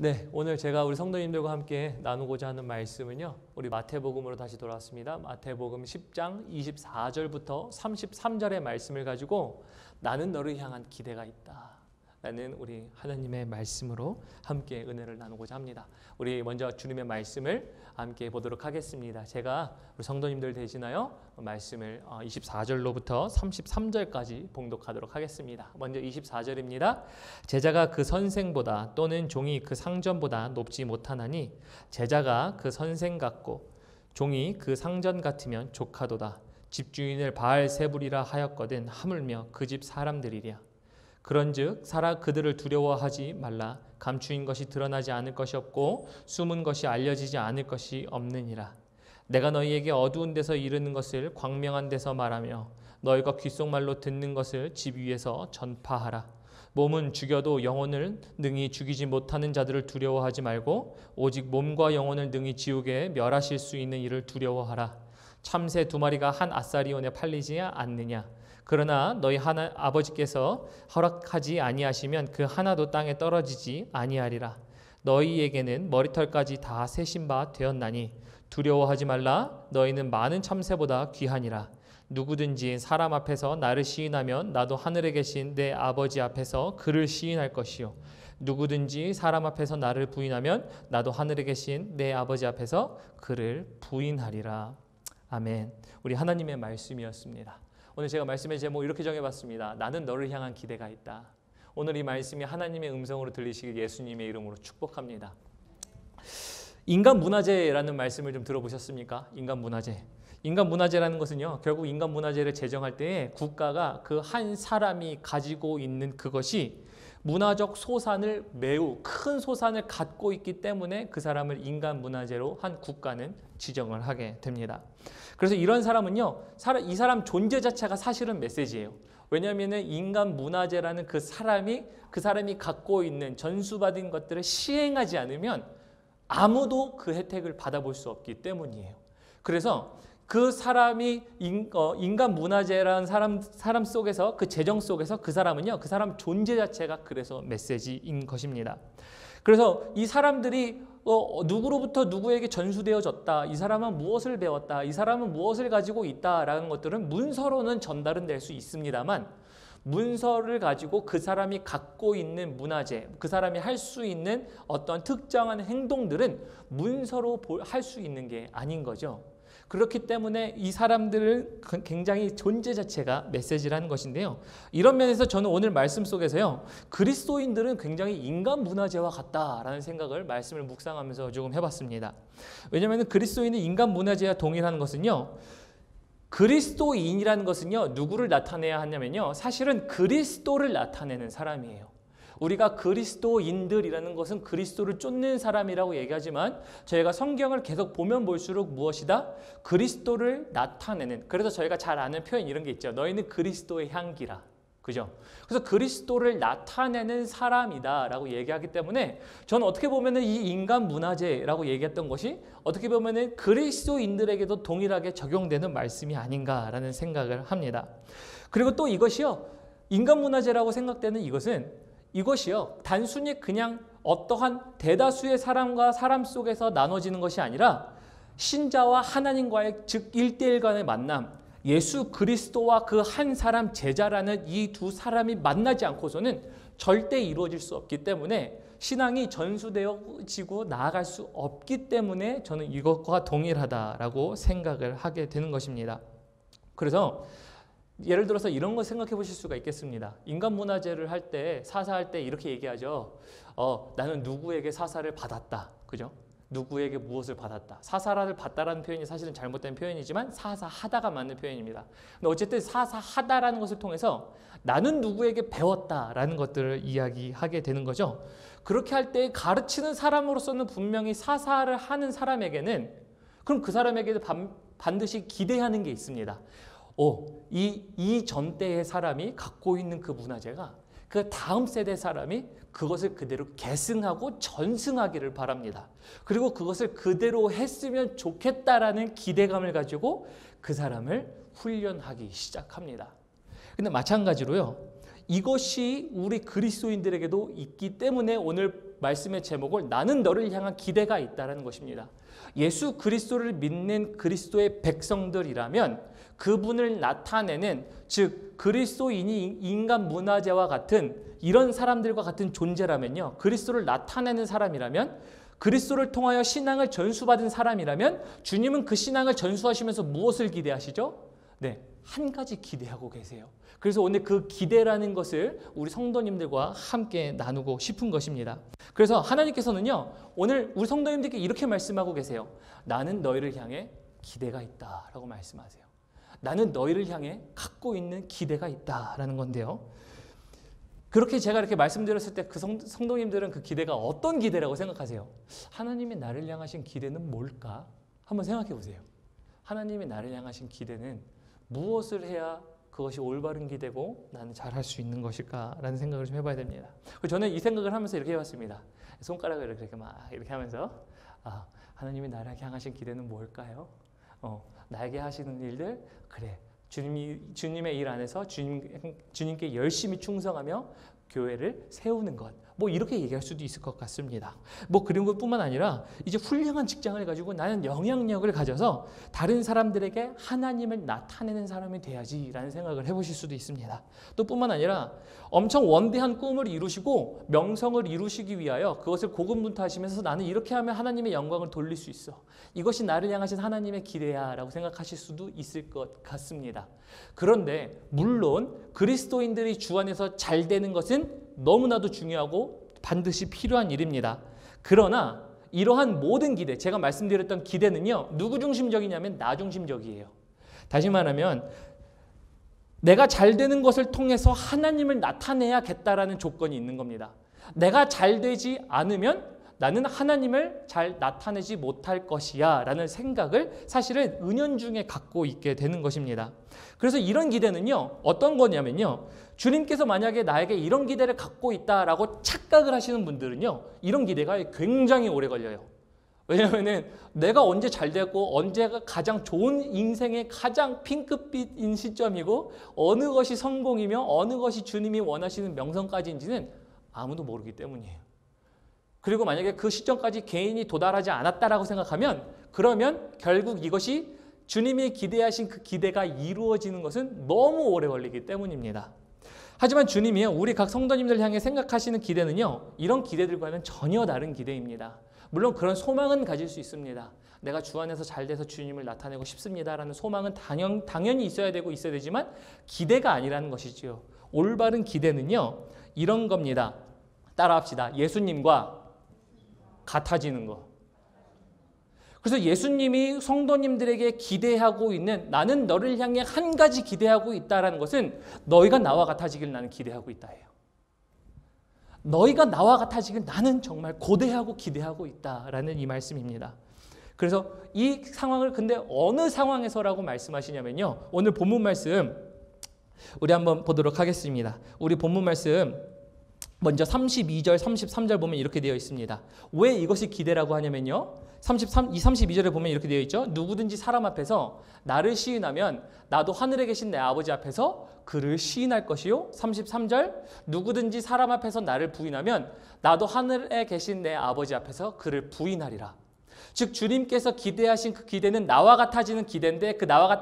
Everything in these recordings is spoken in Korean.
네, 오늘 제가 우리 성도님들과 함께 나누고자 하는 말씀은요, 우리 마태복음으로 다시 돌아왔습니다. 마태복음 10장 24절부터 33절의 말씀을 가지고 나는 너를 향한 기대가 있다 라는 우리 하나님의 말씀으로 함께 은혜를 나누고자 합니다. 우리 먼저 주님의 말씀을 함께 보도록 하겠습니다. 제가 우리 성도님들 대신하여 말씀을 24절로부터 33절까지 봉독하도록 하겠습니다. 먼저 24절입니다. 제자가 그 선생보다 또는 종이 그 상전보다 높지 못하나니 제자가 그 선생 같고 종이 그 상전 같으면 조카도다. 집주인을 바알세불이라 하였거든 하물며 그 집 사람들이랴. 그런즉 그들을 두려워하지 말라. 감추인 것이 드러나지 않을 것이 없고 숨은 것이 알려지지 않을 것이 없느니라. 내가 너희에게 어두운 데서 이르는 것을 광명한 데서 말하며 너희가 귓속말로 듣는 것을 집 위에서 전파하라. 몸은 죽여도 영혼을 능히 죽이지 못하는 자들을 두려워하지 말고 오직 몸과 영혼을 능히 지옥에 멸하실 수 있는 이를 두려워하라. 참새 2마리가 한 아사리온에 팔리지 않느냐. 그러나 너희 아버지께서 허락하지 아니하시면 그 하나도 땅에 떨어지지 아니하리라. 너희에게는 머리털까지 다 세신 바 되었나니 두려워하지 말라. 너희는 많은 참새보다 귀하니라. 누구든지 사람 앞에서 나를 시인하면 나도 하늘에 계신 내 아버지 앞에서 그를 시인할 것이요 누구든지 사람 앞에서 나를 부인하면 나도 하늘에 계신 내 아버지 앞에서 그를 부인하리라. 아멘. 우리 하나님의 말씀이었습니다. 오늘 제가 말씀의 제목 이렇게 정해봤습니다. 나는 너를 향한 기대가 있다. 오늘 이 말씀이 하나님의 음성으로 들리시길 예수님의 이름으로 축복합니다. 인간 문화재라는 말씀을 좀 들어보셨습니까? 인간 문화재. 인간 문화재라는 것은요, 결국 인간 문화재를 제정할 때에 국가가 그 한 사람이 가지고 있는 그것이 문화적 소산을 매우 큰 소산을 갖고 있기 때문에 그 사람을 인간 문화재로 한 국가는 지정을 하게 됩니다. 그래서 이런 사람은요, 이 사람 존재 자체가 사실은 메시지예요. 왜냐하면 인간 문화재라는 그 사람이 갖고 있는 전수받은 것들을 시행하지 않으면 아무도 그 혜택을 받아볼 수 없기 때문이에요. 그래서 그 사람이 인간 문화재라는 사람 속에서 그 재정 속에서 그 사람은요, 그 사람 존재 자체가 그래서 메시지인 것입니다. 그래서 이 사람들이 누구로부터 누구에게 전수되어졌다, 이 사람은 무엇을 배웠다, 이 사람은 무엇을 가지고 있다라는 것들은 문서로는 전달은 될 수 있습니다만 문서를 가지고 그 사람이 갖고 있는 문화재, 그 사람이 할 수 있는 어떤 특정한 행동들은 문서로 할 수 있는 게 아닌 거죠. 그렇기 때문에 이 사람들은 굉장히 존재 자체가 메시지라는 것인데요. 이런 면에서 저는 오늘 말씀 속에서요, 그리스도인들은 굉장히 인간 문화재와 같다라는 생각을 말씀을 묵상하면서 조금 해봤습니다. 왜냐하면 그리스도인은 인간 문화재와 동일한 것은요, 그리스도인이라는 것은요, 누구를 나타내야 하냐면요, 사실은 그리스도를 나타내는 사람이에요. 우리가 그리스도인들이라는 것은 그리스도를 쫓는 사람이라고 얘기하지만 저희가 성경을 계속 보면 볼수록 무엇이다? 그리스도를 나타내는, 그래서 저희가 잘 아는 표현 이런 게 있죠. 너희는 그리스도의 향기라. 그죠? 그래서 그리스도를 나타내는 사람이다 라고 얘기하기 때문에 저는 어떻게 보면 이 인간 문화재라고 얘기했던 것이 어떻게 보면 그리스도인들에게도 동일하게 적용되는 말씀이 아닌가라는 생각을 합니다. 그리고 또 이것이요, 인간 문화재라고 생각되는 이것이요, 단순히 그냥 어떠한 대다수의 사람과 사람 속에서 나눠지는 것이 아니라 신자와 하나님과의 즉 1대1 간의 만남, 예수 그리스도와 그 한 사람 제자라는 이 두 사람이 만나지 않고서는 절대 이루어질 수 없기 때문에 신앙이 전수되어지고 나아갈 수 없기 때문에 저는 이것과 동일하다라고 생각을 하게 되는 것입니다. 그래서 예를 들어서 이런 거 생각해 보실 수가 있겠습니다. 인간 문화재를 할 때, 사사할 때 이렇게 얘기하죠. 나는 누구에게 사사를 받았다. 그죠? 누구에게 무엇을 받았다. 사사를 받다라는 표현이 사실은 잘못된 표현이지만 사사하다가 맞는 표현입니다. 근데 어쨌든 사사하다라는 것을 통해서 나는 누구에게 배웠다라는 것들을 이야기하게 되는 거죠. 그렇게 할 때 가르치는 사람으로서는 분명히 사사를 하는 사람에게는 그럼 그 사람에게 반드시 기대하는 게 있습니다. 이 전 때의 사람이 갖고 있는 그 문화재가 그 다음 세대 사람이 그것을 그대로 계승하고 전승하기를 바랍니다. 그리고 그것을 그대로 했으면 좋겠다라는 기대감을 가지고 그 사람을 훈련하기 시작합니다. 근데 마찬가지로요, 이것이 우리 그리스도인들에게도 있기 때문에 오늘 말씀의 제목을 나는 너를 향한 기대가 있다는 것입니다. 예수 그리스도를 믿는 그리스도의 백성들이라면 그분을 나타내는, 즉 그리스도인이 인간 문화재와 같은 이런 사람들과 같은 존재라면요, 그리스도를 나타내는 사람이라면, 그리스도를 통하여 신앙을 전수받은 사람이라면 주님은 그 신앙을 전수하시면서 무엇을 기대하시죠? 네, 한 가지 기대하고 계세요. 그래서 오늘 그 기대라는 것을 우리 성도님들과 함께 나누고 싶은 것입니다. 그래서 하나님께서는요, 오늘 우리 성도님들께 이렇게 말씀하고 계세요. 나는 너희를 향해 기대가 있다라고 말씀하세요. 나는 너희를 향해 갖고 있는 기대가 있다라는 건데요. 그렇게 제가 이렇게 말씀드렸을 때 그 성도님들은 그 기대가 어떤 기대라고 생각하세요? 하나님이 나를 향하신 기대는 뭘까? 한번 생각해 보세요. 하나님이 나를 향하신 기대는 무엇을 해야 그것이 올바른 기대고 나는 잘할 수 있는 것일까라는 생각을 좀 해봐야 됩니다. 저는 이 생각을 하면서 이렇게 해봤습니다. 손가락을 이렇게 막 이렇게 하면서 하나님이 나를 향하신 기대는 뭘까요? 나에게 하시는 일들, 그래, 주님의 일 안에서 주님께 열심히 충성하며 교회를 세우는 것, 뭐 이렇게 얘기할 수도 있을 것 같습니다. 뭐 그런 것뿐만 아니라 이제 훌륭한 직장을 가지고 나는 영향력을 가져서 다른 사람들에게 하나님을 나타내는 사람이 돼야지라는 생각을 해보실 수도 있습니다. 또 뿐만 아니라 엄청 원대한 꿈을 이루시고 명성을 이루시기 위하여 그것을 고군분투하시면서 나는 이렇게 하면 하나님의 영광을 돌릴 수 있어, 이것이 나를 향하신 하나님의 기대야 라고 생각하실 수도 있을 것 같습니다. 그런데 물론 그리스도인들이 주 안에서 잘 되는 것은 너무나도 중요하고 반드시 필요한 일입니다. 그러나 이러한 모든 기대, 제가 말씀드렸던 기대는요, 누구 중심적이냐면 나 중심적이에요. 다시 말하면 내가 잘 되는 것을 통해서 하나님을 나타내야겠다라는 조건이 있는 겁니다. 내가 잘 되지 않으면 나는 하나님을 잘 나타내지 못할 것이야 라는 생각을 사실은 은연중에 갖고 있게 되는 것입니다. 그래서 이런 기대는요, 어떤 거냐면요, 주님께서 만약에 나에게 이런 기대를 갖고 있다라고 착각을 하시는 분들은요, 이런 기대가 굉장히 오래 걸려요. 왜냐하면 내가 언제 잘 되고 언제가 가장 좋은 인생의 가장 핑크빛인 시점이고 어느 것이 성공이며 어느 것이 주님이 원하시는 명성까지인지는 아무도 모르기 때문이에요. 그리고 만약에 그 시점까지 개인이 도달하지 않았다라고 생각하면 그러면 결국 이것이 주님이 기대하신 그 기대가 이루어지는 것은 너무 오래 걸리기 때문입니다. 하지만 주님이 우리 각 성도님들 향해 생각하시는 기대는요, 이런 기대들과는 전혀 다른 기대입니다. 물론 그런 소망은 가질 수 있습니다. 내가 주 안에서 잘 돼서 주님을 나타내고 싶습니다라는 소망은 당연히 있어야 되지만 기대가 아니라는 것이지요. 올바른 기대는요, 이런 겁니다. 따라합시다. 예수님과 같아지는 거. 그래서 예수님이 성도님들에게 기대하고 있는, 나는 너를 향해 한 가지 기대하고 있다라는 것은 너희가 나와 같아지길 나는 기대하고 있다예요. 너희가 나와 같아지길 나는 정말 고대하고 기대하고 있다라는 이 말씀입니다. 그래서 이 상황을 근데 어느 상황에서라고 말씀하시냐면요, 오늘 본문 말씀 우리 한번 보도록 하겠습니다. 우리 본문 말씀 먼저 32절, 33절 보면 이렇게 되어 있습니다. 왜 이것이 기대라고 하냐면요, 32절에 보면 이렇게 되어 있죠. 누구든지 사람 앞에서 나를 시인하면 나도 하늘에 계신 내 아버지 앞에서 그를 시인할 것이요. 33절, 누구든지 사람 앞에서 나를 부인하면 나도 하늘에 계신 내 아버지 앞에서 그를 부인하리라. 즉 주님께서 기대하신 그 기대는 나와 같아지는 기대인데, 그 나와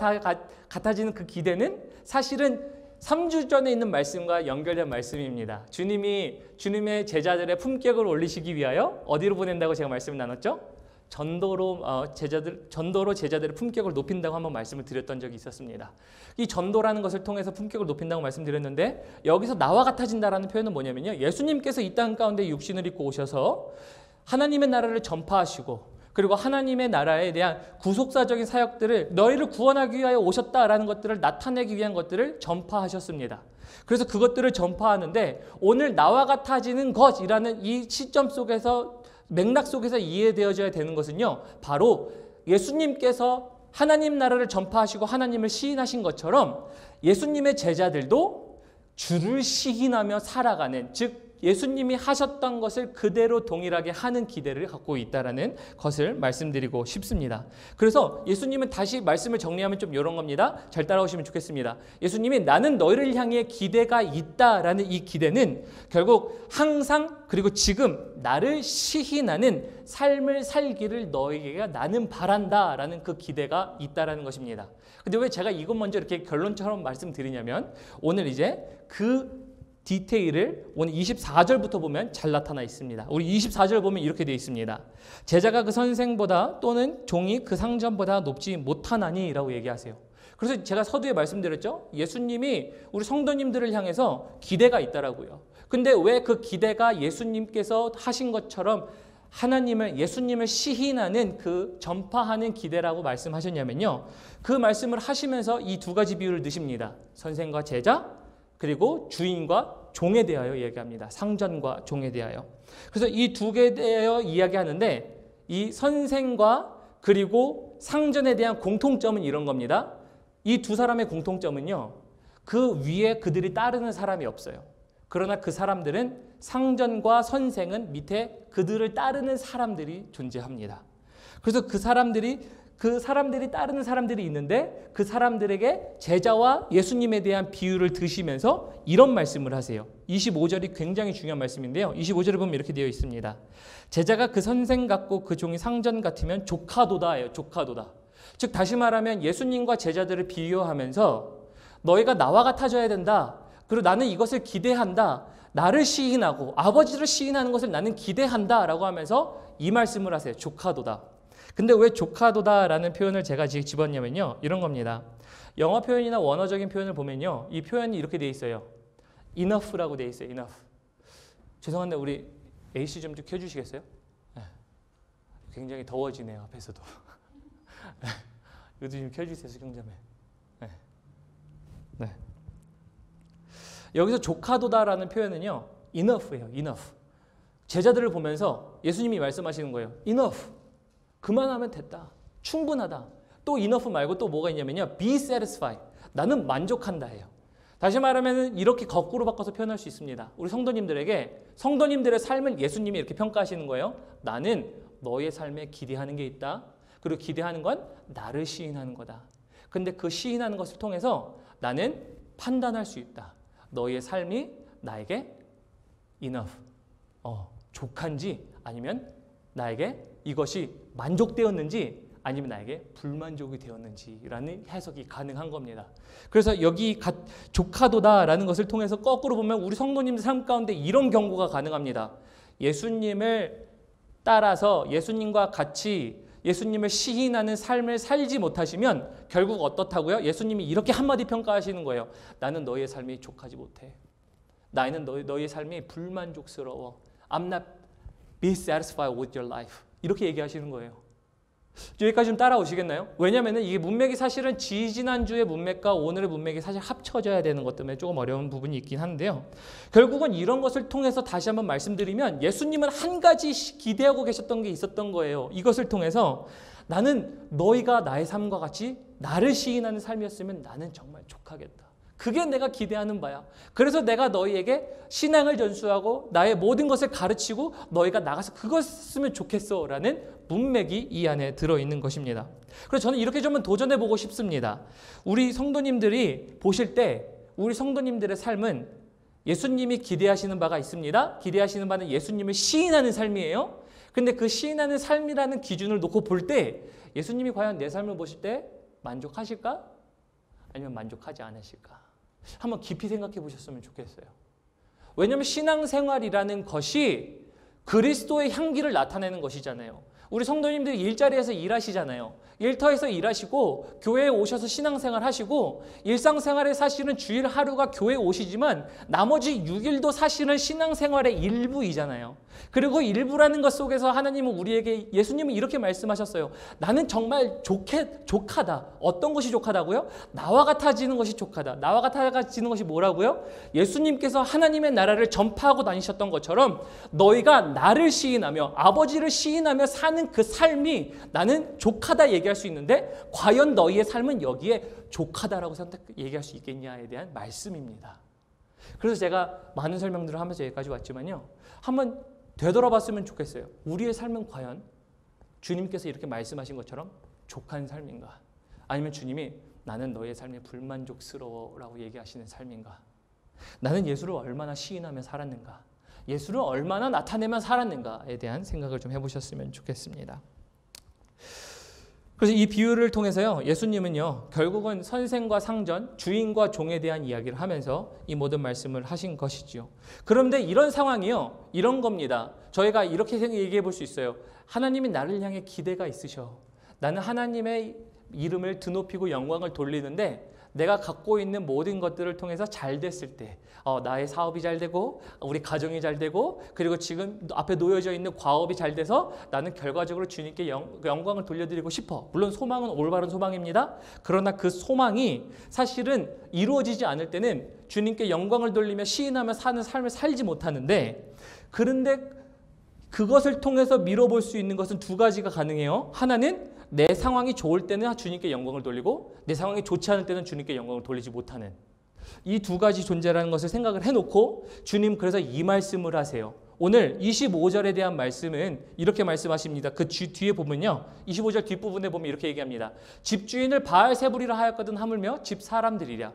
같아지는 그 기대는 사실은 3주 전에 있는 말씀과 연결된 말씀입니다. 주님이 주님의 제자들의 품격을 올리시기 위하여 어디로 보낸다고 제가 말씀을 나눴죠? 전도로 제자들의 품격을 높인다고 한번 말씀을 드렸던 적이 있었습니다. 이 전도라는 것을 통해서 품격을 높인다고 말씀드렸는데, 여기서 나와 같아진다라는 표현은 뭐냐면요, 예수님께서 이 땅 가운데 육신을 입고 오셔서 하나님의 나라를 전파하시고, 그리고 하나님의 나라에 대한 구속사적인 사역들을, 너희를 구원하기 위하여 오셨다라는 것들을 나타내기 위한 것들을 전파하셨습니다. 그래서 그것들을 전파하는데, 오늘 나와 같아지는 것이라는 이 시점 속에서, 맥락 속에서 이해되어져야 되는 것은요, 바로 예수님께서 하나님 나라를 전파하시고 하나님을 시인하신 것처럼 예수님의 제자들도 주를 시인하며 살아가는, 즉 예수님이 하셨던 것을 그대로 동일하게 하는 기대를 갖고 있다는 것을 말씀드리고 싶습니다. 그래서 예수님은 다시 말씀을 정리하면 좀 이런 겁니다. 잘 따라오시면 좋겠습니다. 예수님이 나는 너희를 향해 기대가 있다라는 이 기대는 결국 항상 그리고 지금 나를 시인하는 삶을 살기를 너희에게 나는 바란다라는 그 기대가 있다라는 것입니다. 근데 왜 제가 이것 먼저 이렇게 결론처럼 말씀드리냐면 오늘 이제 그 디테일을 오늘 24절부터 보면 잘 나타나 있습니다. 우리 24절 보면 이렇게 되어 있습니다. 제자가 그 선생보다 또는 종이 그 상전보다 높지 못하나니 라고 얘기하세요. 그래서 제가 서두에 말씀드렸죠. 예수님이 우리 성도님들을 향해서 기대가 있다라고요. 근데 왜 그 기대가 예수님께서 하신 것처럼 하나님을 예수님을 시인하는 그 전파하는 기대라고 말씀하셨냐면요. 그 말씀을 하시면서 이 두 가지 비유를 드십니다. 선생과 제자 그리고 주인과 종에 대하여 얘기합니다. 상전과 종에 대하여. 그래서 이 두 개에 대하여 이야기하는데 이 선생과 그리고 상전에 대한 공통점은 이런 겁니다. 이 두 사람의 공통점은요. 그 위에 그들이 따르는 사람이 없어요. 그러나 그 사람들은 상전과 선생은 밑에 그들을 따르는 사람들이 존재합니다. 그래서 그 사람들이 따르는 사람들이 있는데 그 사람들에게 제자와 예수님에 대한 비유를 드시면서 이런 말씀을 하세요. 25절이 굉장히 중요한 말씀인데요. 25절을 보면 이렇게 되어 있습니다. 제자가 그 선생 같고 그 종이 상전 같으면 조카도다예요. 조카도다. 즉 다시 말하면 예수님과 제자들을 비유하면서 너희가 나와 같아져야 된다. 그리고 나는 이것을 기대한다. 나를 시인하고 아버지를 시인하는 것을 나는 기대한다 라고 하면서 이 말씀을 하세요. 조카도다. 근데 왜 조카도다라는 표현을 제가 집었냐면요. 이런 겁니다. 영어 표현이나 원어적인 표현을 보면요. 이 표현이 이렇게 돼 있어요. enough라고 돼 있어요. enough. 죄송한데 우리 AC 좀 켜주시겠어요? 네. 굉장히 더워지네요. 앞에서도. 이것도 좀 켜주세요. 수경자매. 네. 네. 여기서 조카도다라는 표현은요. enough예요. enough. 제자들을 보면서 예수님이 말씀하시는 거예요. enough. 그만하면 됐다. 충분하다. 또 enough 말고 또 뭐가 있냐면요. be satisfied. 나는 만족한다예요. 다시 말하면 이렇게 거꾸로 바꿔서 표현할 수 있습니다. 우리 성도님들에게 성도님들의 삶을 예수님이 이렇게 평가하시는 거예요. 나는 너의 삶에 기대하는 게 있다. 그리고 기대하는 건 나를 시인하는 거다. 근데 그 시인하는 것을 통해서 나는 판단할 수 있다. 너의 삶이 나에게 enough, 족한지 아니면 나에게 이것이 만족되었는지 아니면 나에게 불만족이 되었는지라는 해석이 가능한 겁니다. 그래서 여기 조카도다라는 것을 통해서 거꾸로 보면 우리 성도님들 삶 가운데 이런 경고가 가능합니다. 예수님을 따라서 예수님과 같이 예수님을 시인하는 삶을 살지 못하시면 결국 어떻다고요? 예수님이 이렇게 한마디 평가하시는 거예요. 나는 너의 삶이 족하지 못해. 나는 너의 삶이 불만족스러워. I'm not be satisfied with your life. 이렇게 얘기하시는 거예요. 여기까지 좀 따라오시겠나요? 왜냐하면 이게 문맥이 사실은 지지난주의 문맥과 오늘의 문맥이 사실 합쳐져야 되는 것 때문에 조금 어려운 부분이 있긴 한데요. 결국은 이런 것을 통해서 다시 한번 말씀드리면 예수님은 한 가지 기대하고 계셨던 게 있었던 거예요. 이것을 통해서 나는 너희가 나의 삶과 같이 나를 시인하는 삶이었으면 나는 정말 족하겠다. 그게 내가 기대하는 바야. 그래서 내가 너희에게 신앙을 전수하고 나의 모든 것을 가르치고 너희가 나가서 그것 쓰면 좋겠어 라는 문맥이 이 안에 들어있는 것입니다. 그래서 저는 이렇게 좀 도전해보고 싶습니다. 우리 성도님들이 보실 때 우리 성도님들의 삶은 예수님이 기대하시는 바가 있습니다. 기대하시는 바는 예수님을 시인하는 삶이에요. 근데 그 시인하는 삶이라는 기준을 놓고 볼 때 예수님이 과연 내 삶을 보실 때 만족하실까? 아니면 만족하지 않으실까? 한번 깊이 생각해 보셨으면 좋겠어요. 왜냐하면 신앙생활이라는 것이 그리스도의 향기를 나타내는 것이잖아요. 우리 성도님들이 일자리에서 일하시잖아요. 일터에서 일하시고 교회에 오셔서 신앙생활 하시고 일상생활에 사실은 주일 하루가 교회에 오시지만 나머지 6일도 사실은 신앙생활의 일부이잖아요. 그리고 일부라는 것 속에서 하나님은 우리에게 예수님은 이렇게 말씀하셨어요. 나는 정말 족하다. 어떤 것이 족하다고요? 나와 같아지는 것이 족하다. 나와 같아지는 것이 뭐라고요? 예수님께서 하나님의 나라를 전파하고 다니셨던 것처럼 너희가 나를 시인하며 아버지를 시인하며 사는 그 삶이 나는 족하다 얘기할 수 있는데 과연 너희의 삶은 여기에 족하다라고 얘기할 수 있겠냐에 대한 말씀입니다. 그래서 제가 많은 설명들을 하면서 여기까지 왔지만요. 한번 되돌아봤으면 좋겠어요. 우리의 삶은 과연 주님께서 이렇게 말씀하신 것처럼 족한 삶인가? 아니면 주님이 나는 너의 삶이 불만족스러워라고 얘기하시는 삶인가? 나는 예수를 얼마나 시인하며 살았는가? 예수를 얼마나 나타내며 살았는가에 대한 생각을 좀 해보셨으면 좋겠습니다. 그래서 이 비유를 통해서요, 예수님은요, 결국은 선생과 상전, 주인과 종에 대한 이야기를 하면서 이 모든 말씀을 하신 것이죠. 그런데 이런 상황이요, 이런 겁니다. 저희가 이렇게 얘기해 볼 수 있어요. 하나님이 나를 향해 기대가 있으셔. 나는 하나님의 이름을 드높이고 영광을 돌리는데 내가 갖고 있는 모든 것들을 통해서 잘 됐을 때 나의 사업이 잘 되고 우리 가정이 잘 되고 그리고 지금 앞에 놓여져 있는 과업이 잘 돼서 나는 결과적으로 주님께 영광을 돌려드리고 싶어. 물론 소망은 올바른 소망입니다. 그러나 그 소망이 사실은 이루어지지 않을 때는 주님께 영광을 돌리며 시인하며 사는 삶을 살지 못하는데, 그런데 그것을 통해서 밀어볼 수 있는 것은 두 가지가 가능해요. 하나는 내 상황이 좋을 때는 주님께 영광을 돌리고 내 상황이 좋지 않을 때는 주님께 영광을 돌리지 못하는 이 두 가지 존재라는 것을 생각을 해놓고 주님 그래서 이 말씀을 하세요. 오늘 25절에 대한 말씀은 이렇게 말씀하십니다. 그 뒤에 보면요, 25절 뒷부분에 보면 이렇게 얘기합니다. 집주인을 바알세불이라 하였거든 하물며 집 사람들이랴.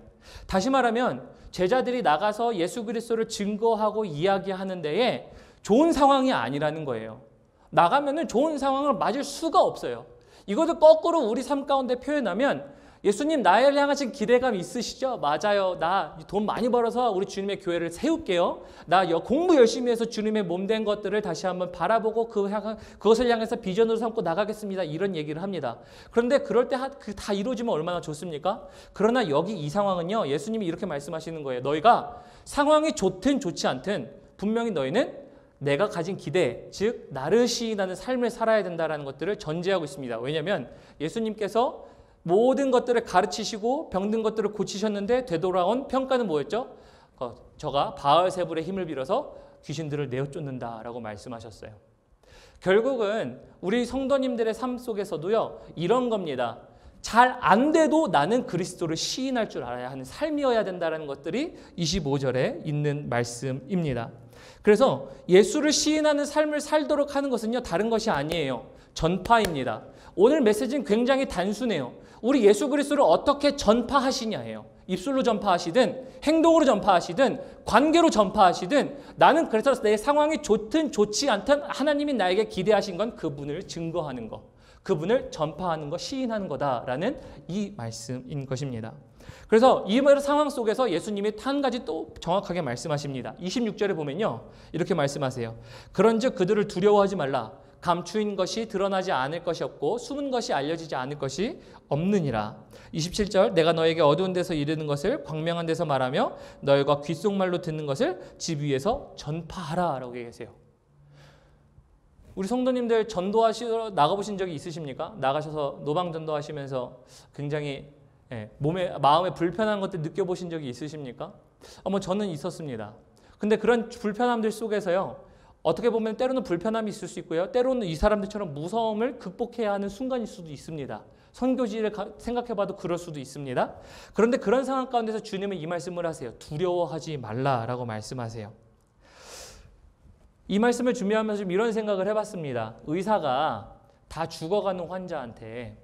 다시 말하면 제자들이 나가서 예수 그리스도를 증거하고 이야기하는 데에 좋은 상황이 아니라는 거예요. 나가면은 좋은 상황을 맞을 수가 없어요. 이것을 거꾸로 우리 삶 가운데 표현하면, 예수님 나를 향하신 기대감 있으시죠? 맞아요. 나 돈 많이 벌어서 우리 주님의 교회를 세울게요. 나 공부 열심히 해서 주님의 몸된 것들을 다시 한번 바라보고 그것을 향해서 비전으로 삼고 나가겠습니다. 이런 얘기를 합니다. 그런데 그럴 때 다 이루어지면 얼마나 좋습니까? 그러나 여기 이 상황은요, 예수님이 이렇게 말씀하시는 거예요. 너희가 상황이 좋든 좋지 않든 분명히 너희는 내가 가진 기대, 즉 나를 시인하는 삶을 살아야 된다는 것들을 전제하고 있습니다. 왜냐하면 예수님께서 모든 것들을 가르치시고 병든 것들을 고치셨는데 되돌아온 평가는 뭐였죠? 저가 바알세불의 힘을 빌어서 귀신들을 내어쫓는다라고 말씀하셨어요. 결국은 우리 성도님들의 삶 속에서도요, 이런 겁니다. 잘 안 돼도 나는 그리스도를 시인할 줄 알아야 하는 삶이어야 된다는 것들이 25절에 있는 말씀입니다. 그래서 예수를 시인하는 삶을 살도록 하는 것은요, 다른 것이 아니에요. 전파입니다. 오늘 메시지는 굉장히 단순해요. 우리 예수 그리스도를 어떻게 전파하시냐예요. 입술로 전파하시든 행동으로 전파하시든 관계로 전파하시든, 나는 그래서 내 상황이 좋든 좋지 않든 하나님이 나에게 기대하신 건 그분을 증거하는 것, 그분을 전파하는 것, 시인하는 거다라는 이 말씀인 것입니다. 그래서 이 상황 속에서 예수님이 한 가지 또 정확하게 말씀하십니다. 26절에 보면요, 이렇게 말씀하세요. 그런즉 그들을 두려워하지 말라. 감추인 것이 드러나지 않을 것이 없고 숨은 것이 알려지지 않을 것이 없느니라. 27절, 내가 너에게 어두운 데서 이르는 것을 광명한 데서 말하며 너희가 귓속말로 듣는 것을 집 위에서 전파하라 라고 얘기하세요. 우리 성도님들 전도하시러 나가보신 적이 있으십니까? 나가셔서 노방전도 하시면서 굉장히 마음에 불편한 것들 느껴보신 적이 있으십니까? 저는 있었습니다. 근데 그런 불편함들 속에서요, 어떻게 보면 때로는 불편함이 있을 수 있고요, 때로는 이 사람들처럼 무서움을 극복해야 하는 순간일 수도 있습니다. 선교지를 생각해봐도 그럴 수도 있습니다. 그런데 그런 상황 가운데서 주님은 이 말씀을 하세요. 두려워하지 말라라고 말씀하세요. 이 말씀을 준비하면서 좀 이런 생각을 해봤습니다. 의사가 다 죽어가는 환자한테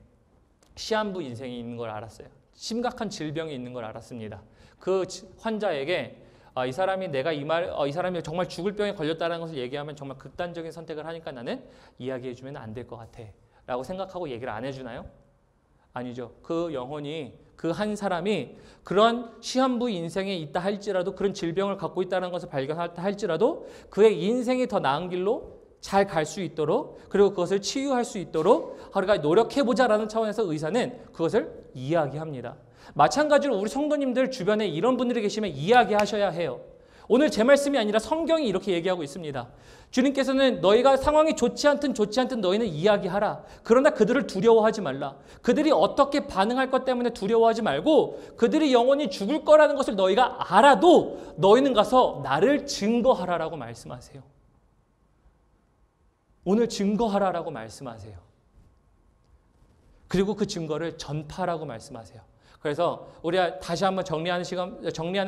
시한부 인생이 있는 걸 알았어요. 심각한 질병이 있는 걸 알았습니다. 그 환자에게 이 사람이 이 사람이 정말 죽을 병에 걸렸다는 것을 얘기하면 정말 극단적인 선택을 하니까 나는 이야기해주면 안 될 것 같아 라고 생각하고 얘기를 안 해주나요? 아니죠. 그 영혼이, 그 한 사람이 그런 시한부 인생에 있다 할지라도, 그런 질병을 갖고 있다는 것을 발견했다 할지라도 그의 인생이 더 나은 길로 잘 갈 수 있도록, 그리고 그것을 치유할 수 있도록 우리가 노력해보자라는 차원에서 의사는 그것을 이야기합니다. 마찬가지로 우리 성도님들 주변에 이런 분들이 계시면 이야기하셔야 해요. 오늘 제 말씀이 아니라 성경이 이렇게 얘기하고 있습니다. 주님께서는 너희가 상황이 좋지 않든 너희는 이야기하라. 그러나 그들을 두려워하지 말라. 그들이 어떻게 반응할 것 때문에 두려워하지 말고, 그들이 영원히 죽을 거라는 것을 너희가 알아도 너희는 가서 나를 증거하라라고 말씀하세요. 오늘 증거하라라고 말씀하세요. 그리고 그 증거를 전파라고 말씀하세요. 그래서 우리 다시 한번 정리하는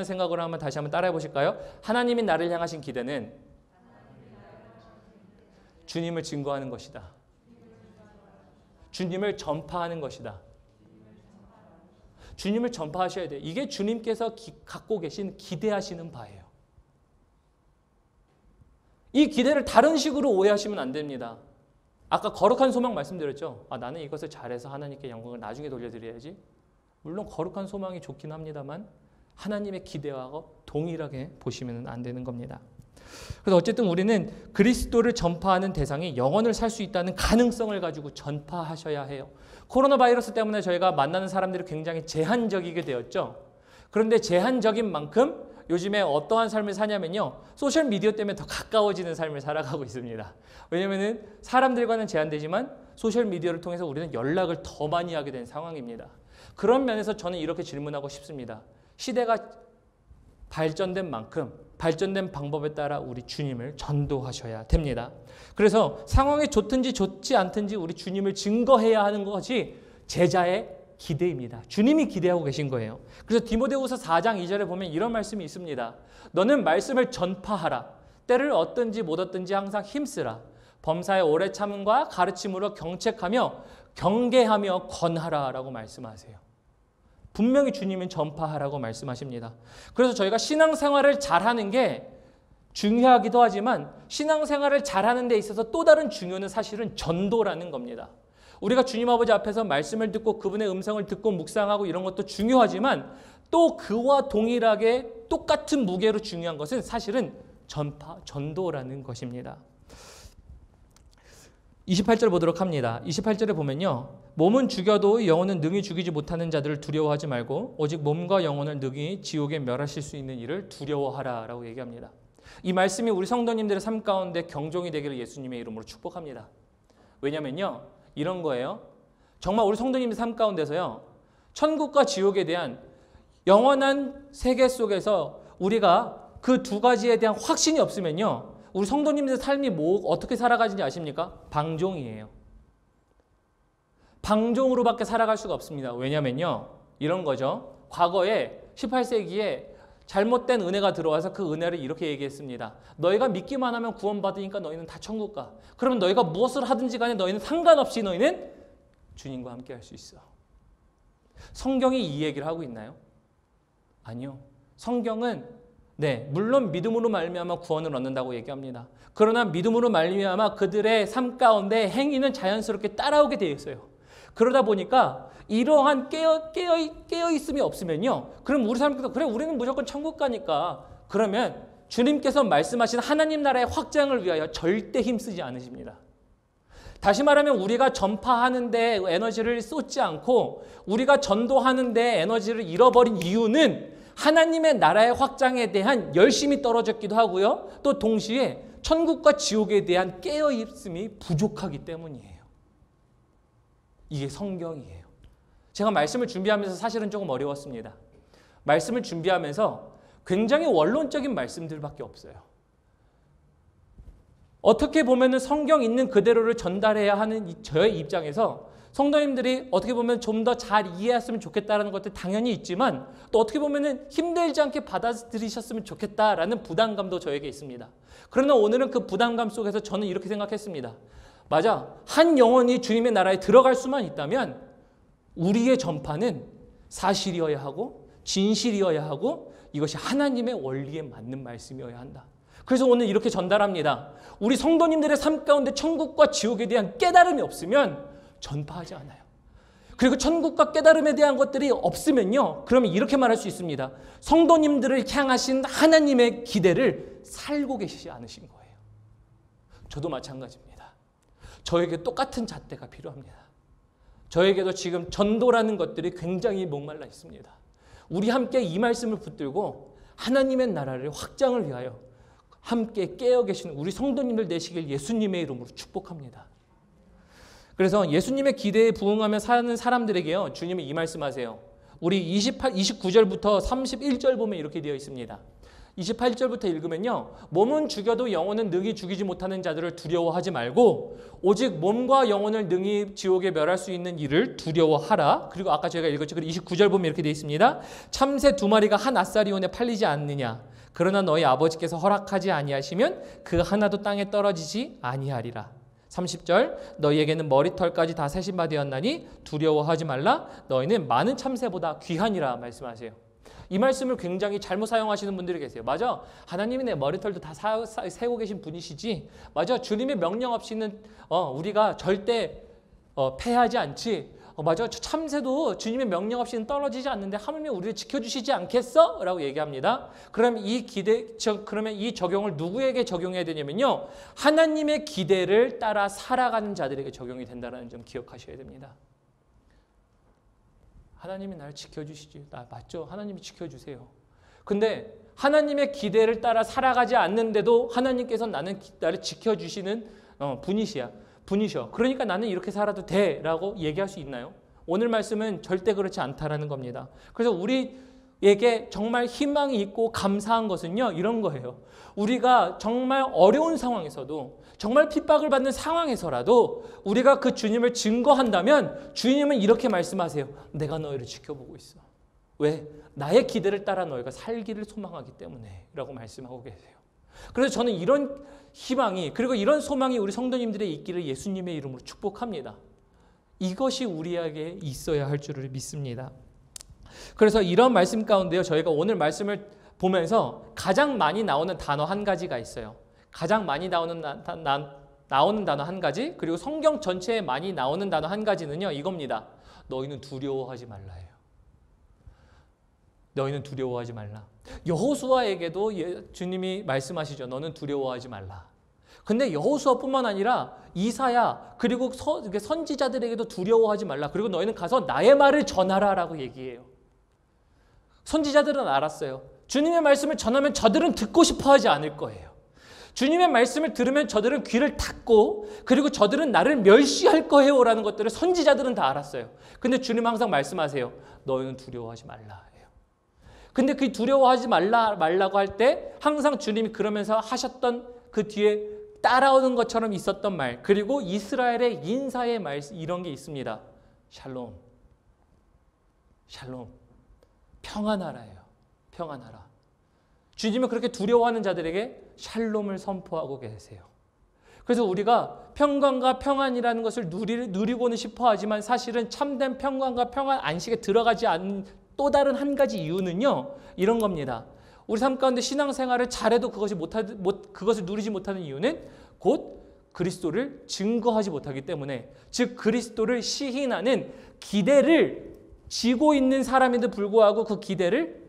생각으로 한번 다시 한번 따라해 보실까요? 하나님이 나를 향하신 기대는 주님을 증거하는 것이다. 주님을 전파하는 것이다. 주님을 전파하셔야 돼요. 이게 주님께서 갖고 계신 기대하시는 바예요. 이 기대를 다른 식으로 오해하시면 안 됩니다. 아까 거룩한 소망 말씀드렸죠. 나는 이것을 잘해서 하나님께 영광을 나중에 돌려드려야지. 물론 거룩한 소망이 좋긴 합니다만 하나님의 기대와 동일하게 보시면 안 되는 겁니다. 그래서 어쨌든 우리는 그리스도를 전파하는 대상이 영혼을 살 수 있다는 가능성을 가지고 전파하셔야 해요. 코로나 바이러스 때문에 저희가 만나는 사람들이 굉장히 제한적이게 되었죠. 그런데 제한적인 만큼 요즘에 어떠한 삶을 사냐면요. 소셜미디어 때문에 더 가까워지는 삶을 살아가고 있습니다. 왜냐하면 사람들과는 제한되지만 소셜미디어를 통해서 우리는 연락을 더 많이 하게 된 상황입니다. 그런 면에서 저는 이렇게 질문하고 싶습니다. 시대가 발전된 만큼 발전된 방법에 따라 우리 주님을 전도하셔야 됩니다. 그래서 상황이 좋든지 좋지 않든지 우리 주님을 증거해야 하는 것이 제자의 기대입니다. 주님이 기대하고 계신 거예요. 그래서 디모데후서 4장 2절에 보면 이런 말씀이 있습니다. 너는 말씀을 전파하라. 때를 얻든지 못 얻든지 항상 힘쓰라. 범사의 오래 참음과 가르침으로 경책하며 경계하며 권하라 라고 말씀하세요. 분명히 주님은 전파하라고 말씀하십니다. 그래서 저희가 신앙생활을 잘하는 게 중요하기도 하지만 신앙생활을 잘하는 데 있어서 또 다른 중요는 사실은 전도라는 겁니다. 우리가 주님 아버지 앞에서 말씀을 듣고 그분의 음성을 듣고 묵상하고 이런 것도 중요하지만 또 그와 동일하게 똑같은 무게로 중요한 것은 사실은 전도라는 것입니다. 28절 보도록 합니다. 28절에 보면요. 몸은 죽여도 영혼은 능히 죽이지 못하는 자들을 두려워하지 말고 오직 몸과 영혼을 능히 지옥에 멸하실 수 있는 일을 두려워하라 라고 얘기합니다. 이 말씀이 우리 성도님들의 삶 가운데 경종이 되기를 예수님의 이름으로 축복합니다. 왜냐면요. 이런 거예요. 정말 우리 성도님의 삶 가운데서요. 천국과 지옥에 대한 영원한 세계 속에서 우리가 그 두 가지에 대한 확신이 없으면요. 우리 성도님들의 삶이 어떻게 살아가는지 아십니까? 방종이에요. 방종으로밖에 살아갈 수가 없습니다. 왜냐면요. 이런 거죠. 과거에 18세기에 잘못된 은혜가 들어와서 그 은혜를 이렇게 얘기했습니다. 너희가 믿기만 하면 구원받으니까 너희는 다 천국 가. 그러면 너희가 무엇을 하든지 간에 너희는 상관없이 너희는 주님과 함께 할 수 있어. 성경이 이 얘기를 하고 있나요? 아니요. 성경은 물론 믿음으로 말미암아 구원을 얻는다고 얘기합니다. 그러나 믿음으로 말미암아 그들의 삶 가운데 행위는 자연스럽게 따라오게 되어 있어요. 그러다 보니까 이러한 깨어있음이 없으면요. 그럼 우리 사람들도 그래 우리는 무조건 천국 가니까 그러면 주님께서 말씀하신 하나님 나라의 확장을 위하여 절대 힘쓰지 않으십니다. 다시 말하면 우리가 전파하는 데 에너지를 쏟지 않고 우리가 전도하는 데 에너지를 잃어버린 이유는 하나님의 나라의 확장에 대한 열심이 떨어졌기도 하고요. 또 동시에 천국과 지옥에 대한 깨어있음이 부족하기 때문이에요. 이게 성경이에요. 제가 말씀을 준비하면서 사실은 조금 어려웠습니다. 말씀을 준비하면서 굉장히 원론적인 말씀들밖에 없어요. 어떻게 보면 성경 있는 그대로를 전달해야 하는 저의 입장에서 성도님들이 어떻게 보면 좀 더 잘 이해했으면 좋겠다는 것도 당연히 있지만 또 어떻게 보면 힘들지 않게 받아들이셨으면 좋겠다라는 부담감도 저에게 있습니다. 그러나 오늘은 그 부담감 속에서 저는 이렇게 생각했습니다. 맞아. 한 영혼이 주님의 나라에 들어갈 수만 있다면 우리의 전파는 사실이어야 하고 진실이어야 하고 이것이 하나님의 원리에 맞는 말씀이어야 한다. 그래서 오늘 이렇게 전달합니다. 우리 성도님들의 삶 가운데 천국과 지옥에 대한 깨달음이 없으면 전파하지 않아요. 그리고 천국과 깨달음에 대한 것들이 없으면요. 그러면 이렇게 말할 수 있습니다. 성도님들을 향하신 하나님의 기대를 살고 계시지 않으신 거예요. 저도 마찬가지입니다. 저에게 똑같은 잣대가 필요합니다. 저에게도 지금 전도라는 것들이 굉장히 목말라 있습니다. 우리 함께 이 말씀을 붙들고 하나님의 나라를 확장을 위하여 함께 깨어 계시는 우리 성도님들 되시길 예수님의 이름으로 축복합니다. 그래서 예수님의 기대에 부응하며 사는 사람들에게요. 주님이 이 말씀하세요. 우리 29절부터 31절 보면 이렇게 되어 있습니다. 28절부터 읽으면요. 몸은 죽여도 영혼은 능히 죽이지 못하는 자들을 두려워하지 말고 오직 몸과 영혼을 능히 지옥에 멸할 수 있는 이를 두려워하라. 그리고 아까 저희가 읽었죠. 그리고 29절 보면 이렇게 되어 있습니다. 참새 2마리가 한 아사리온에 팔리지 않느냐. 그러나 너희 아버지께서 허락하지 아니하시면 그 하나도 땅에 떨어지지 아니하리라. 30절 너희에게는 머리털까지 다 세신바 되었나니 두려워하지 말라. 너희는 많은 참새보다 귀하니라 말씀하세요. 이 말씀을 굉장히 잘못 사용하시는 분들이 계세요. 맞아. 하나님이 내 머리털도 다 세고 계신 분이시지. 맞아. 주님의 명령 없이는 우리가 절대 패하지 않지. 맞아. 참새도 주님의 명령 없이는 떨어지지 않는데 하물며 우리를 지켜주시지 않겠어? 라고 얘기합니다. 그러면 그러면 이 적용을 누구에게 적용해야 되냐면요. 하나님의 기대를 따라 살아가는 자들에게 적용이 된다는 점 기억하셔야 됩니다. 하나님이 나를 지켜주시지. 맞죠? 하나님이 지켜주세요. 근데 하나님의 기대를 따라 살아가지 않는데도 하나님께서 나를 지켜주시는 분이셔. 그러니까 나는 이렇게 살아도 돼 라고 얘기할 수 있나요? 오늘 말씀은 절대 그렇지 않다라는 겁니다. 그래서 우리에게 정말 희망이 있고 감사한 것은요. 이런 거예요. 우리가 정말 어려운 상황에서도 정말 핍박을 받는 상황에서라도 우리가 그 주님을 증거한다면 주님은 이렇게 말씀하세요. 내가 너희를 지켜보고 있어. 왜? 나의 기대를 따라 너희가 살기를 소망하기 때문에 라고 말씀하고 계세요. 그래서 저는 이런 희망이 그리고 이런 소망이 우리 성도님들의 있기를 예수님의 이름으로 축복합니다. 이것이 우리에게 있어야 할 줄을 믿습니다. 그래서 이런 말씀 가운데요. 저희가 오늘 말씀을 보면서 가장 많이 나오는 단어 한 가지가 있어요. 가장 많이 나오는 단어 한 가지, 그리고 성경 전체에 많이 나오는 단어 한 가지는요. 이겁니다. 너희는 두려워하지 말라예요. 너희는 두려워하지 말라. 여호수아에게도 주님이 말씀하시죠. 너는 두려워하지 말라. 근데 여호수아뿐만 아니라 이사야 그리고 선지자들에게도 두려워하지 말라. 그리고 너희는 가서 나의 말을 전하라라고 얘기해요. 선지자들은 알았어요. 주님의 말씀을 전하면 저들은 듣고 싶어하지 않을 거예요. 주님의 말씀을 들으면 저들은 귀를 닫고 그리고 저들은 나를 멸시할 거예요 라는 것들을 선지자들은 다 알았어요. 근데 주님은 항상 말씀하세요. 너희는 두려워하지 말라. 근데 그 두려워하지 말라고 할 때 항상 주님이 그러면서 하셨던 그 뒤에 따라오는 것처럼 있었던 말, 그리고 이스라엘의 인사의 말, 이런 게 있습니다. 샬롬. 샬롬. 평안하라예요. 평안하라. 주님은 그렇게 두려워하는 자들에게 샬롬을 선포하고 계세요. 그래서 우리가 평강과 평안이라는 것을 누리고는 싶어 하지만 사실은 참된 평강과 평안 안식에 들어가지 않는 또 다른 한 가지 이유는요. 이런 겁니다. 우리 삶 가운데 신앙생활을 잘해도 그것을 누리지 못하는 이유는 곧 그리스도를 증거하지 못하기 때문에, 즉 그리스도를 시인하는 기대를 지고 있는 사람인데 불구하고 그 기대를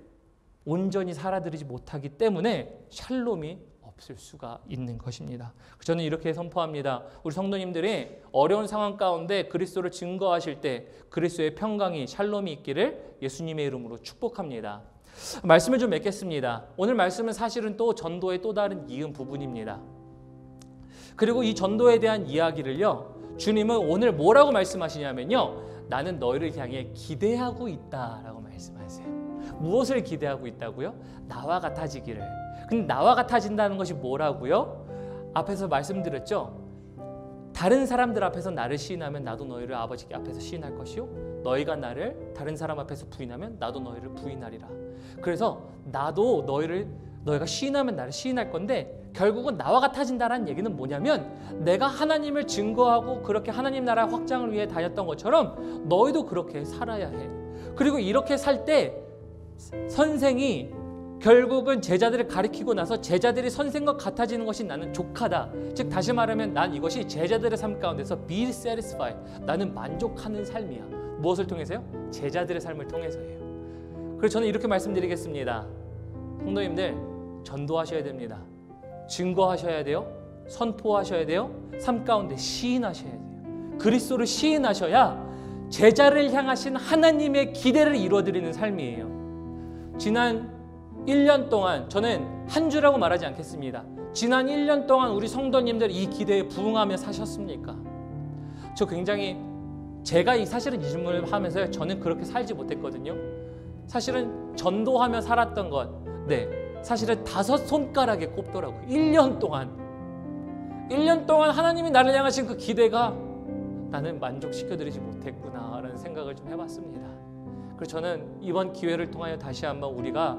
온전히 살아들이지 못하기 때문에 샬롬이 없을 수가 있는 것입니다. 저는 이렇게 선포합니다. 우리 성도님들이 어려운 상황 가운데 그리스도를 증거하실 때 그리스도의 평강이 샬롬이 있기를 예수님의 이름으로 축복합니다. 말씀을 좀 맺겠습니다. 오늘 말씀은 사실은 또 전도의 또 다른 이은 부분입니다. 그리고 이 전도에 대한 이야기를요, 주님은 오늘 뭐라고 말씀하시냐면요, 나는 너희를 향해 기대하고 있다라고 말씀하세요. 무엇을 기대하고 있다고요? 나와 같아지기를. 근데 나와 같아진다는 것이 뭐라고요? 앞에서 말씀드렸죠. 다른 사람들 앞에서 나를 시인하면 나도 너희를 아버지께 앞에서 시인할 것이요, 너희가 나를 다른 사람 앞에서 부인하면 나도 너희를 부인하리라. 그래서 나도 너희가 시인하면 나를 시인할 건데, 결국은 나와 같아진다는 얘기는 뭐냐면, 내가 하나님을 증거하고 그렇게 하나님 나라 확장을 위해 다녔던 것처럼 너희도 그렇게 살아야 해. 그리고 이렇게 살 때 선생이 결국은 제자들을 가리키고 나서 제자들이 선생과 같아지는 것이 나는 족하다. 즉 다시 말하면 난 이것이 제자들의 삶 가운데서 be satisfied, 나는 만족하는 삶이야. 무엇을 통해서요? 제자들의 삶을 통해서예요. 그래서 저는 이렇게 말씀드리겠습니다. 성도님들, 전도하셔야 됩니다. 증거하셔야 돼요. 선포하셔야 돼요. 삶 가운데 시인하셔야 돼요. 그리스도를 시인하셔야 제자를 향하신 하나님의 기대를 이루어드리는 삶이에요. 지난 1년 동안, 저는 한 주라고 말하지 않겠습니다. 지난 1년 동안 우리 성도님들 이 기대에 부응하며 사셨습니까? 저 굉장히 제가 사실은 이 질문을 하면서 저는 그렇게 살지 못했거든요. 사실은 전도하며 살았던 것, 사실은 5손가락에 꼽더라고요. 1년 동안 하나님이 나를 향하신 그 기대가 나는 만족시켜드리지 못했구나 라는 생각을 좀 해봤습니다. 그래서 저는 이번 기회를 통하여 다시 한번 우리가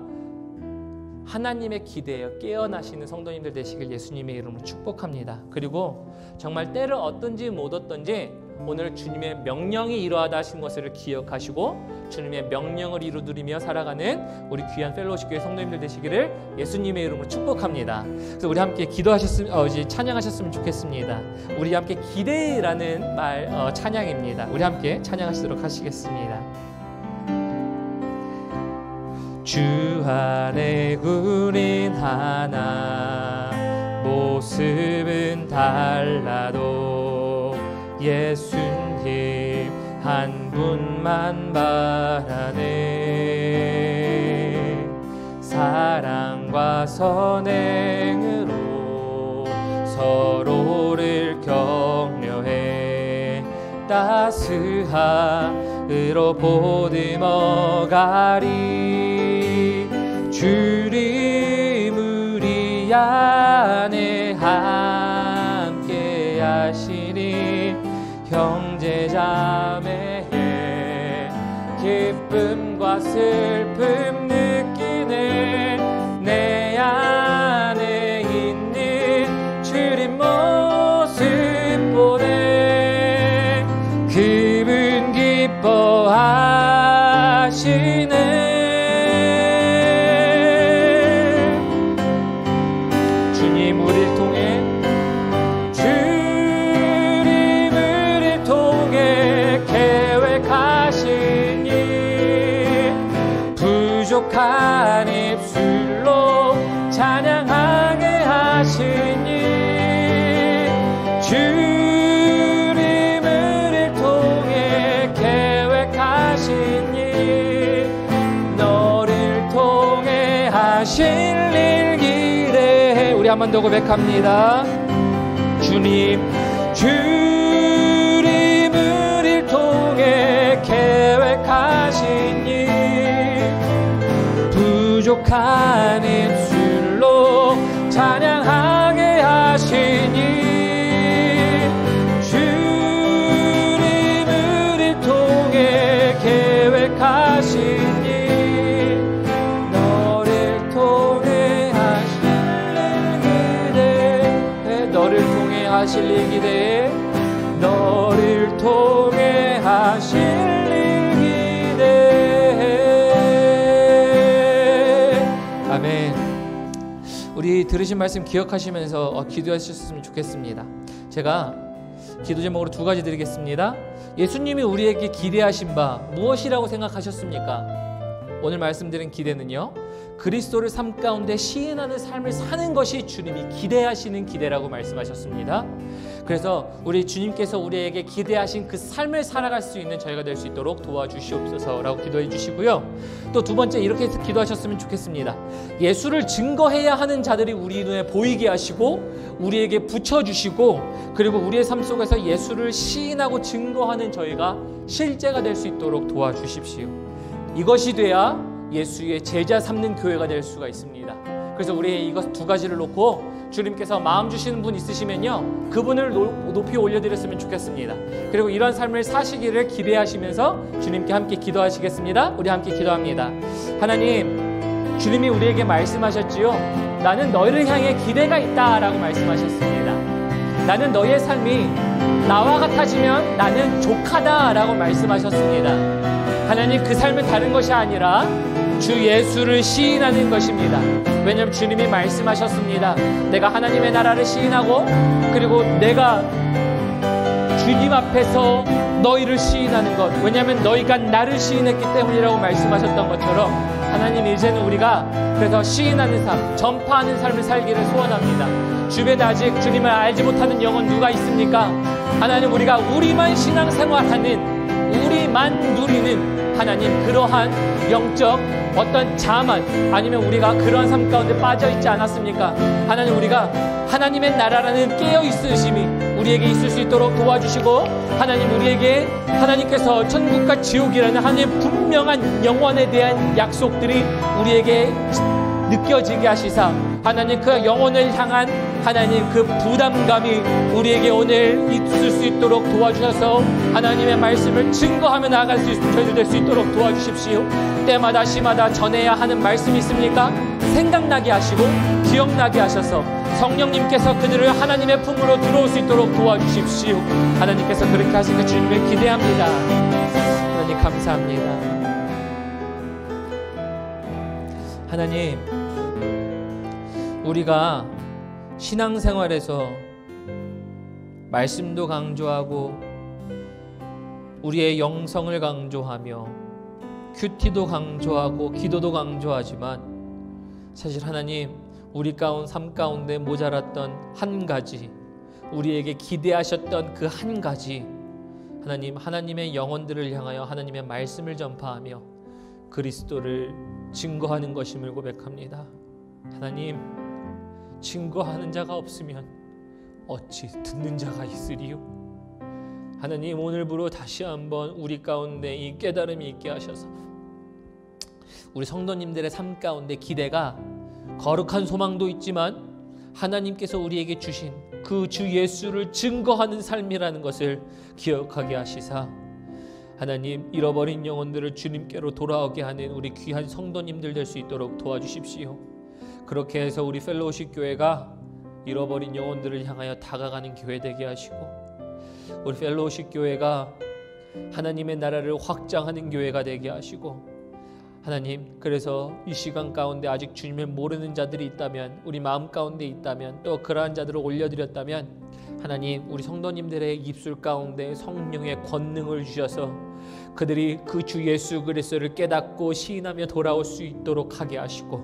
하나님의 기대에 깨어나시는 성도님들 되시길 예수님의 이름으로 축복합니다. 그리고 정말 때를 얻든지 못 얻든지 오늘 주님의 명령이 이러하다 하신 것을 기억하시고 주님의 명령을 이루드리며 살아가는 우리 귀한 펠로우십 교회 성도님들 되시기를 예수님의 이름으로 축복합니다. 그래서 우리 함께 찬양하셨으면 좋겠습니다. 우리 함께 기대라는 찬양입니다. 우리 함께 찬양하시도록 하시겠습니다. 주 안에 우린 하나, 모습은 달라도 예수님 한 분만 바라네. 사랑과 선행으로 서로를 격려해 따스함으로 보듬어 가리. 주님 우리 안에 함께 하시니 형제자매의 기쁨과 슬픔 느끼네. 내 안에 있는 주님 모습 보네. 그분 기뻐하시네. 부족한 입술로 찬양하게 하시니 주님을 통해 계획하시니 너를 통해 하실 일 기대해. 우리 한 번 더 고백합니다. 주님을 통해 계획하시니 부족한 입술로 찬양하게 하시니 주님을 통해 계획하시니 너를 통해 하실 기대. 너를 통해 하실 일 기대. 너를 통해 하실 일 기대. 아멘. 우리 들으신 말씀 기억하시면서 기도하셨으면 좋겠습니다. 제가 기도 제목으로 2가지 드리겠습니다. 예수님이 우리에게 기대하신 바 무엇이라고 생각하셨습니까? 오늘 말씀드린 기대는요, 그리스도를 삶 가운데 시인하는 삶을 사는 것이 주님이 기대하시는 기대라고 말씀하셨습니다. 그래서 우리 주님께서 우리에게 기대하신 그 삶을 살아갈 수 있는 저희가 될 수 있도록 도와주시옵소서라고 기도해 주시고요. 또 2번째 이렇게 기도하셨으면 좋겠습니다. 예수를 증거해야 하는 자들이 우리 눈에 보이게 하시고 우리에게 붙여주시고 그리고 우리의 삶 속에서 예수를 시인하고 증거하는 저희가 실제가 될 수 있도록 도와주십시오. 이것이 돼야 예수의 제자 삼는 교회가 될 수가 있습니다. 그래서 우리 이것 2가지를 놓고 주님께서 마음 주시는 분 있으시면요, 그분을 높이 올려드렸으면 좋겠습니다. 그리고 이런 삶을 사시기를 기대하시면서 주님께 함께 기도하시겠습니다. 우리 함께 기도합니다. 하나님, 주님이 우리에게 말씀하셨지요. 나는 너희를 향해 기대가 있다라고 말씀하셨습니다. 나는 너희의 삶이 나와 같아지면 나는 족하다라고 말씀하셨습니다. 하나님, 그 삶은 다른 것이 아니라 주 예수를 시인하는 것입니다. 왜냐하면 주님이 말씀하셨습니다. 내가 하나님의 나라를 시인하고 그리고 내가 주님 앞에서 너희를 시인하는 것, 왜냐하면 너희가 나를 시인했기 때문이라고 말씀하셨던 것처럼 하나님, 이제는 우리가 그래서 시인하는 삶, 전파하는 삶을 살기를 소원합니다. 주변에 아직 주님을 알지 못하는 영혼 누가 있습니까? 하나님, 우리가 우리만 신앙생활하는, 우리만 누리는 하나님, 그러한 영적 어떤 자만, 아니면 우리가 그러한 삶 가운데 빠져있지 않았습니까? 하나님, 우리가 하나님의 나라라는 깨어있으심이 우리에게 있을 수 있도록 도와주시고, 하나님, 우리에게 하나님께서 천국과 지옥이라는 하나님의 분명한 영원에 대한 약속들이 우리에게 느껴지게 하시사 하나님 그 영혼을 향한 하나님 그 부담감이 우리에게 오늘 있을 수 있도록 도와주셔서 하나님의 말씀을 증거하며 나아갈 수 있는 저희들 될 수 있도록 도와주십시오. 때마다 시마다 전해야 하는 말씀이 있습니까? 생각나게 하시고 기억나게 하셔서 성령님께서 그들을 하나님의 품으로 들어올 수 있도록 도와주십시오. 하나님께서 그렇게 하시는 주님을 기대합니다. 하나님 감사합니다. 하나님, 우리가 신앙생활에서 말씀도 강조하고 우리의 영성을 강조하며 큐티도 강조하고 기도도 강조하지만 사실 하나님, 우리 삶 가운데 모자랐던 한 가지, 우리에게 기대하셨던 그 한 가지, 하나님, 하나님의 영혼들을 향하여 하나님의 말씀을 전파하며 그리스도를 증거하는 것임을 고백합니다. 하나님, 증거하는 자가 없으면 어찌 듣는 자가 있으리요? 하나님, 오늘부로 다시 한번 우리 가운데 이 깨달음이 있게 하셔서 우리 성도님들의 삶 가운데 기대가 거룩한 소망도 있지만 하나님께서 우리에게 주신 그 주 예수를 증거하는 삶이라는 것을 기억하게 하시사 하나님, 잃어버린 영혼들을 주님께로 돌아오게 하는 우리 귀한 성도님들 될 수 있도록 도와주십시오. 그렇게 해서 우리 펠로우십 교회가 잃어버린 영혼들을 향하여 다가가는 교회 되게 하시고 우리 펠로우십 교회가 하나님의 나라를 확장하는 교회가 되게 하시고 하나님, 그래서 이 시간 가운데 아직 주님을 모르는 자들이 있다면, 우리 마음 가운데 있다면, 또 그러한 자들을 올려드렸다면 하나님, 우리 성도님들의 입술 가운데 성령의 권능을 주셔서 그들이 그 주 예수 그리스도를 깨닫고 시인하며 돌아올 수 있도록 하게 하시고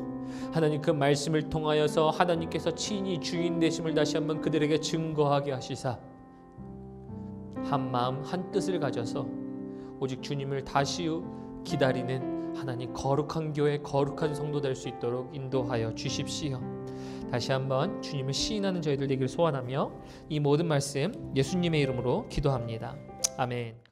하나님, 그 말씀을 통하여서 하나님께서 친히 주인 되심을 다시 한번 그들에게 증거하게 하시사 한 마음 한 뜻을 가져서 오직 주님을 다시 기다리는 하나님 거룩한 교회, 거룩한 성도 될 수 있도록 인도하여 주십시오. 다시 한번 주님을 시인하는 저희들 되기를 소원하며 이 모든 말씀 예수님의 이름으로 기도합니다. 아멘.